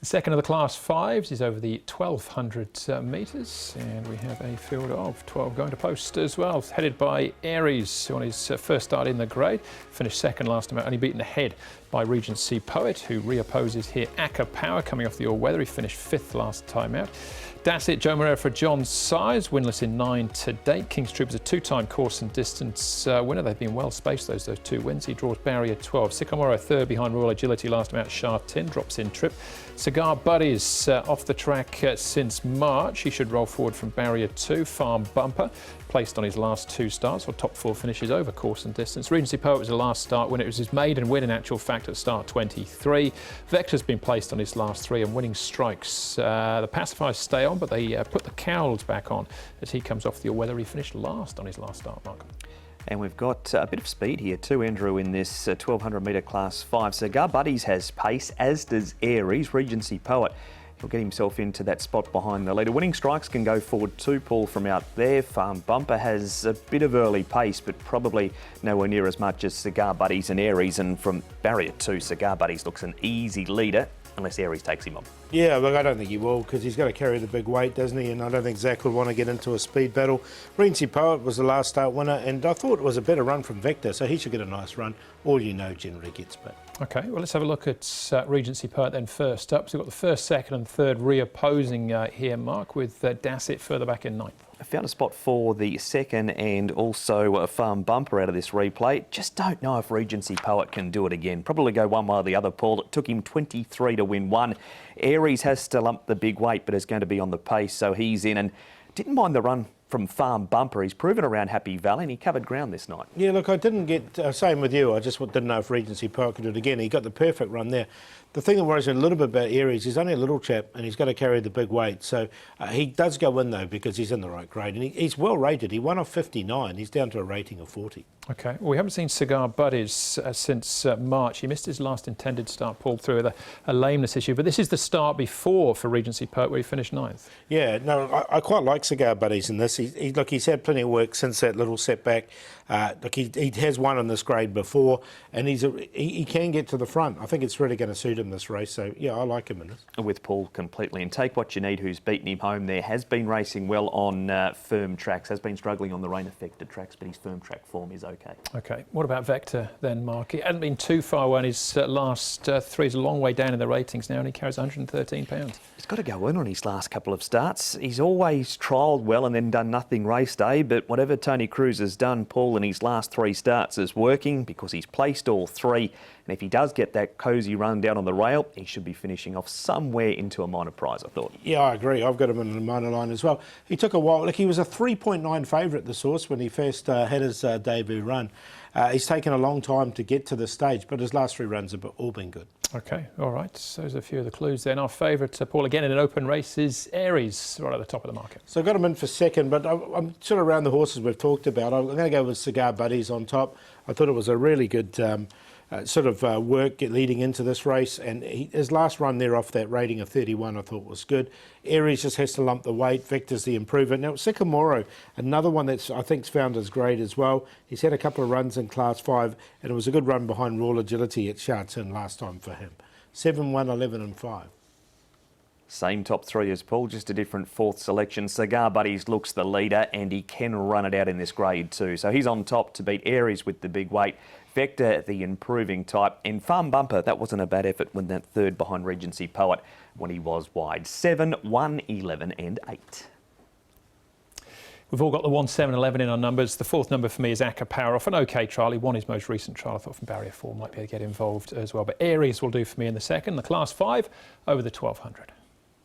The second of the Class 5s is over the 1200 metres, and we have a field of 12 going to post as well, headed by Aries on his first start in the grade. Finished second last time out, only beaten ahead by Regency Poet, who reopposes here Acker Power coming off the all-weather. He finished fifth last time out. Dassit, Joe Moreira for John Size, winless in 9 to date. King's Troop is a two-time course and distance winner. They've been well spaced, those two wins. He draws barrier 12. Sycamore third behind Royal Agility last time out. Shah 10 drops in trip. Cigar Buddies off the track since March. He should roll forward from barrier 2. Farm Bumper placed on his last 2 starts, or top 4 finishes over course and distance. Regency Poet was the last start when it was his maiden win in actual fact at start 23. Vector's been placed on his last 3 and winning strikes. The pacifiers stay on, but they put the cowls back on as he comes off the all-weather. He finished last on his last start, Mark. And we've got a bit of speed here too, Andrew, in this 1200 metre Class 5. Cigar Buddies has pace, as does Aries. Regency Poet, he'll get himself into that spot behind the leader. Winning Strikes can go forward too, Paul, from out there. Farm Bumper has a bit of early pace, but probably nowhere near as much as Cigar Buddies and Aries. And from barrier 2, Cigar Buddies looks an easy leader, unless Aries takes him on. Yeah, look, I don't think he will, because he's got to carry the big weight, doesn't he? And I don't think Zach would want to get into a speed battle. Regency Poet was the last start winner, and I thought it was a better run from Vector, so he should get a nice run. All you know generally gets bit. OK, well, let's have a look at Regency Poet then first up. So we've got the first, second and third reopposing here, Mark, with Dassit further back in 9th. I found a spot for the second and also a Farm Bumper out of this replay. Just don't know if Regency Poet can do it again. Probably go one way or the other, Paul. It took him 23 to win 1. Aries has to lump the big weight, but is going to be on the pace, so he's in. And didn't mind the run from Farm Bumper. He's proven around Happy Valley and he covered ground this night. Yeah, look, I didn't get, same with you, I just didn't know if Regency Poet could do it again. He got the perfect run there. The thing that worries me a little bit about Aries, he's only a little chap and he's got to carry the big weight. So he does go in though because he's in the right grade, and he's well rated. He won off 59, he's down to a rating of 40. OK, well, we haven't seen Cigar Buddies since March. He missed his last intended start, pulled through with a lameness issue, but this is the start before for Regency Poet where he finished 9th. Yeah, no, I quite like Cigar Buddies in this. Look, he's had plenty of work since that little setback. Look, he has won in this grade before, and he can get to the front. I think it's really going to suit him this race, so yeah, I like him in this. With Paul completely, and Take What You Need, who's beaten him home there, has been racing well on firm tracks, has been struggling on the rain-affected tracks, but his firm track form is OK. OK, what about Vector then, Mark? He hasn't been too far away in his last 3. He's a long way down in the ratings now, and he carries 113 pounds. He's got to go in on his last couple of starts. He's always trialled well and then done nothing race day, but whatever Tony Cruz has done, Paul, in his last 3 starts is working because he's placed all 3. And if he does get that cosy run down on the rail, he should be finishing off somewhere into a minor prize, I thought. Yeah, I agree. I've got him in the minor line as well. He took a while. Look, he was a 3.9 favourite at the source when he first had his debut run. He's taken a long time to get to this stage, but his last 3 runs have all been good. OK, all right. So there's a few of the clues then. Our favourite, Paul, again in an open race is Aries, right at the top of the market. So I got him in for second, but I'm sort of around the horses we've talked about. I'm going to go with Cigar Buddies on top. I thought it was a really good work leading into this race, and his last run there off that rating of 31 I thought was good. Aries just has to lump the weight. Vector's the improver. Now Sycamore, another one that's I think's found his grade as well. He's had a couple of runs in Class 5, and it was a good run behind Royal Agility at Shah 10 last time for him. 7, 1, 11 and 5. Same top 3 as Paul, just a different 4th selection. Cigar Buddies looks the leader, and he can run it out in this grade too. So he's on top to beat Aries with the big weight. Vector, the improving type, and Farm Bumper, that wasn't a bad effort when that 3rd behind Regency Poet when he was wide. 7, 1, 11 and 8. We've all got the 1, 7, 11 in our numbers. The 4th number for me is Acker Power, off an OK trial. He won his most recent trial. I thought from barrier 4 might be able to get involved as well. But Aries will do for me in the second. The Class 5 over the 1200.